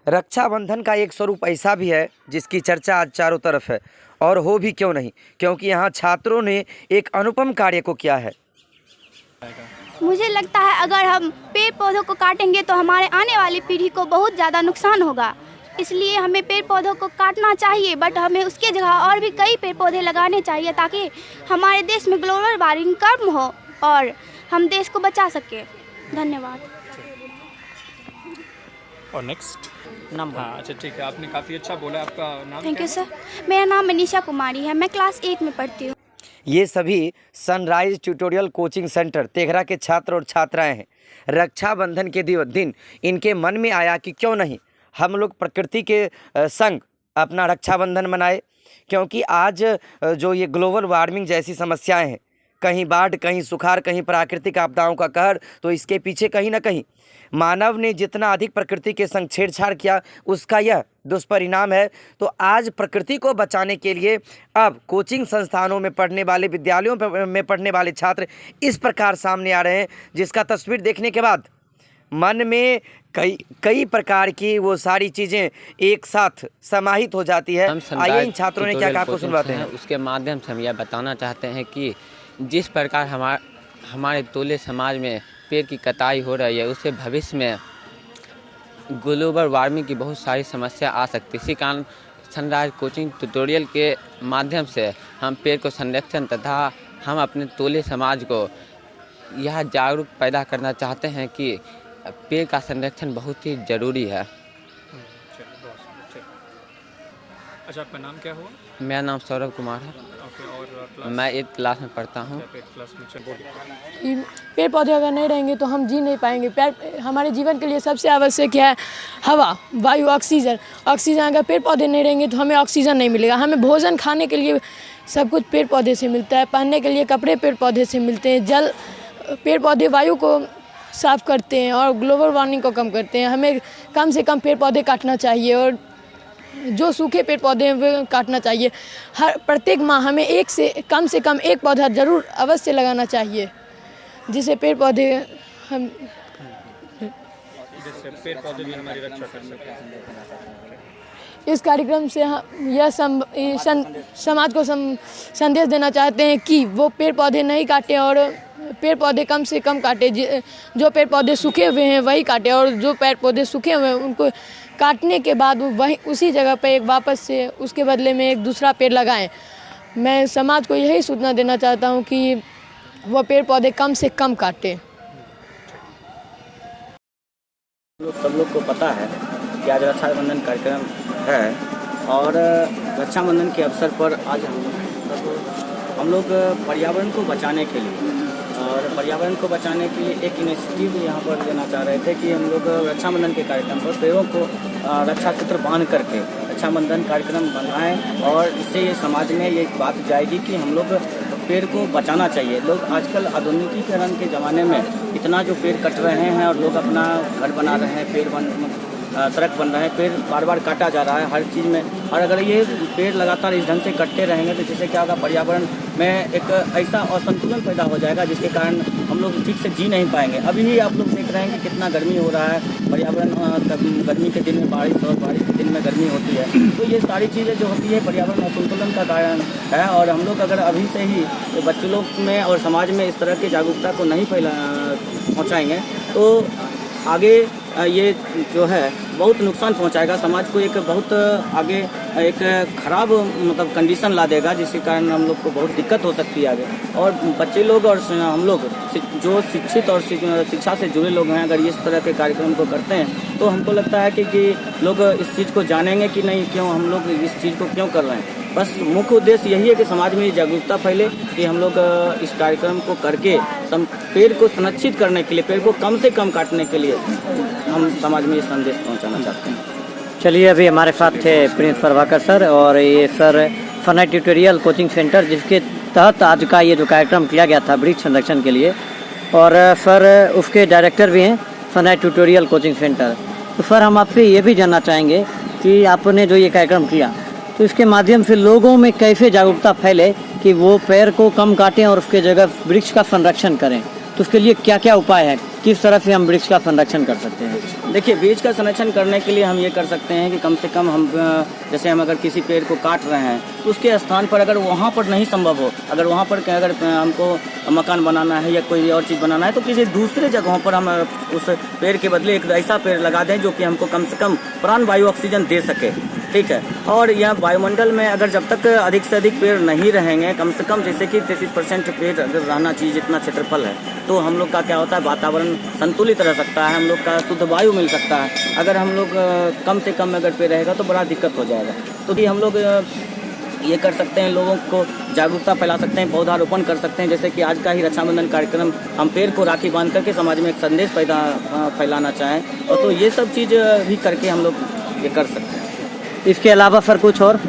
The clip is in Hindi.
रक्षाबंधन का एक स्वरूप ऐसा भी है जिसकी चर्चा आज चारों तरफ है, और हो भी क्यों नहीं, क्योंकि यहाँ छात्रों ने एक अनुपम कार्य को किया है। मुझे लगता है अगर हम पेड़ पौधों को काटेंगे तो हमारे आने वाली पीढ़ी को बहुत ज़्यादा नुकसान होगा, इसलिए हमें पेड़ पौधों को काटना चाहिए, बट हमें उसके जगह और भी कई पेड़ पौधे लगाने चाहिए ताकि हमारे देश में ग्लोबल वार्मिंग कम हो और हम देश को बचा सकें। धन्यवाद। और नेक्स्ट नाम। हाँ अच्छा ठीक है, आपने काफ़ी अच्छा बोला। आपका नाम? Thank you sir. मेरा नाम मनीषा कुमारी है, मैं क्लास 8 में पढ़ती हूँ। ये सभी sunrise tutorial coaching centre Teghra के छात्र और छात्राएं हैं। रक्षाबंधन के दिन इनके मन में आया कि क्यों नहीं हम लोग प्रकृति के संग अपना रक्षाबंधन मनाए, क्योंकि आज जो ये ग्लोबल वार्मिंग जैसी समस्याएं हैं, कहीं बाढ़, कहीं सुखाड़, कहीं प्राकृतिक आपदाओं का कहर, तो इसके पीछे कहीं ना कहीं मानव ने जितना अधिक प्रकृति के संग छेड़छाड़ किया उसका यह दुष्परिणाम है। तो आज प्रकृति को बचाने के लिए अब कोचिंग संस्थानों में पढ़ने वाले, विद्यालयों में पढ़ने वाले छात्र इस प्रकार सामने आ रहे हैं, जिसका तस्वीर देखने के बाद मन में कई प्रकार की वो सारी चीज़ें एक साथ समाहित हो जाती है। आइए इन छात्रों ने क्या कहा आपको सुनवाते हैं। उसके माध्यम से हम यह बताना चाहते हैं कि जिस प्रकार हमारे तोले समाज में पेड़ की कटाई हो रही है, उससे भविष्य में ग्लोबल वार्मिंग की बहुत सारी समस्या आ सकती है। इसी कारण सनराइज कोचिंग ट्यूटोरियल के माध्यम से हम पेड़ को संरक्षण तथा हम अपने तोले समाज को यह जागरूक पैदा करना चाहते हैं कि पेड़ का संरक्षण बहुत ही ज़रूरी है। अच्छा, आपका नाम क्या हुआ? मेरा नाम सौरभ कुमार है। और मैं 8th क्लास में पढ़ता हूँ। पेड़ पौधे अगर नहीं रहेंगे तो हम जी नहीं पाएंगे। पेड़ हमारे जीवन के लिए सबसे आवश्यक है हवा, वायु, ऑक्सीजन। अगर पेड़ पौधे नहीं रहेंगे तो हमें ऑक्सीजन नहीं मिलेगा। हमें भोजन खाने के लिए सब कुछ पेड़ पौधे से मिलता है, पहनने के लिए कपड़े पेड़ पौधे से मिलते हैं, जल पेड़ पौधे वायु को साफ करते हैं और ग्लोबल वार्मिंग को कम करते हैं। हमें कम से कम पेड़ पौधे काटना चाहिए और जो सूखे पेड़ पौधे हैं वे काटना चाहिए। प्रत्येक माह हमें से कम एक पौधा जरूर अवश्य लगाना चाहिए, जिससे पेड़ पौधे भी हमारी रक्षा कर सकें। इस कार्यक्रम से हम यह समाज को संदेश देना चाहते हैं कि वो पेड़ पौधे नहीं काटें और पेड़ पौधे कम से कम काटे। जो पेड़ पौधे सूखे हुए हैं वही काटे और जो पेड़ पौधे सूखे हुए हैं उनको काटने के बाद वहीं उसी जगह पर एक वापस से उसके बदले में एक दूसरा पेड़ लगाएं। मैं समाज को यही सूचना देना चाहता हूं कि वो पेड़ पौधे कम से कम काटें। सब लोग को पता है कि आज रक्षाबंधन कार्यक्रम है और रक्षाबंधन के अवसर पर आज हम लोग पर्यावरण को बचाने के लिए एक इनिशिएटिव यहाँ पर लेना चाह रहे थे कि हम लोग रक्षाबंधन के कार्यक्रम पर पेड़ों को रक्षा सूत्र बांध करके रक्षाबंधन कार्यक्रम बनाएं और इससे ये समाज में ये बात जाएगी कि हम लोग पेड़ को बचाना चाहिए। लोग आजकल आधुनिकीकरण के ज़माने में इतना जो पेड़ कट रहे हैं और लोग अपना घर बना रहे हैं, सड़क बन रहे हैं, पेड़ बार बार काटा जा रहा है हर चीज़ में। और अगर ये पेड़ लगातार इस ढंग से कटते रहेंगे तो जिससे क्या होगा, पर्यावरण में एक ऐसा असंतुलन पैदा हो जाएगा जिसके कारण हम लोग ठीक से जी नहीं पाएंगे। अभी ही आप लोग देख रहे हैं कि कितना गर्मी हो रहा है, पर्यावरण गर्मी के दिन में बारिश और बारिश के दिन में गर्मी होती है। तो ये सारी चीज़ें जो होती है पर्यावरण असंतुलन का कारण है। और हम लोग अगर अभी से ही बच्चों लोग में और समाज में इस तरह की जागरूकता को नहीं पहुँचाएँगे तो आगे ये जो है बहुत नुकसान पहुंचाएगा समाज को, एक बहुत आगे एक खराब मतलब कंडीशन ला देगा, जिसके कारण हम लोग को बहुत दिक्कत हो सकती है आगे। और बच्चे लोग और हम लोग जो शिक्षित और शिक्षा से जुड़े लोग हैं, अगर इस तरह के कार्यक्रम को करते हैं तो हमको लगता है कि लोग इस चीज़ को जानेंगे कि नहीं, क्यों हम लोग इस चीज़ को क्यों कर रहे हैं। बस मुख्य उद्देश्य यही है कि समाज में जागरूकता फैले कि हम लोग इस कार्यक्रम को करके पेड़ को संरक्षित करने के लिए, पेड़ को कम से कम काटने के लिए हम समाज में ये संदेश पहुंचाना चाहते हैं। चलिए, अभी हमारे साथ थे प्रिंस प्रभाकर सर और ये sir sunrise tutorial coaching centre, जिसके तहत आज का ये जो कार्यक्रम किया गया था वृक्ष संरक्षण के लिए, और सर उसके डायरेक्टर भी हैं सनराइज ट्यूटोरियल कोचिंग सेंटर। तो सर हम आपसे ये भी जानना चाहेंगे कि आपने जो ये कार्यक्रम किया तो इसके माध्यम से लोगों में कैसे जागरूकता फैले कि वो पेड़ को कम काटें और उसके जगह वृक्ष का संरक्षण करें, तो उसके लिए क्या क्या उपाय है, किस तरह से हम वृक्ष का संरक्षण कर सकते हैं? देखिए, वृक्ष का संरक्षण करने के लिए हम ये कर सकते हैं कि कम से कम हम जैसे हम अगर किसी पेड़ को काट रहे हैं तो उसके स्थान पर अगर वहाँ पर नहीं संभव हो, अगर वहाँ पर अगर हमको मकान बनाना है या कोई और चीज़ बनाना है तो किसी दूसरे जगहों पर हम उस पेड़ के बदले एक ऐसा पेड़ लगा दें जो कि हमको कम से कम प्राण वायु ऑक्सीजन दे सके। ठीक है। और यह वायुमंडल में अगर जब तक अधिक से अधिक पेड़ नहीं रहेंगे, कम से कम जैसे कि 33% पेड़ अगर रहना चाहिए जितना क्षेत्रफल है, तो हम लोग का क्या होता है, वातावरण संतुलित रह सकता है, हम लोग का शुद्ध वायु मिल सकता है। अगर हम लोग कम से कम अगर पेड़ रहेगा तो बड़ा दिक्कत हो जाएगा। तो ये हम लोग ये कर सकते हैं, लोगों को जागरूकता फैला सकते हैं, पौधारोपण कर सकते हैं। जैसे कि आज का ही रक्षाबंधन कार्यक्रम, हम पेड़ को राखी बांध करके समाज में एक संदेश फैलाना चाहें, और तो ये सब चीज़ भी करके हम लोग ये कर सकते हैं। इसके अलावा सर कुछ और?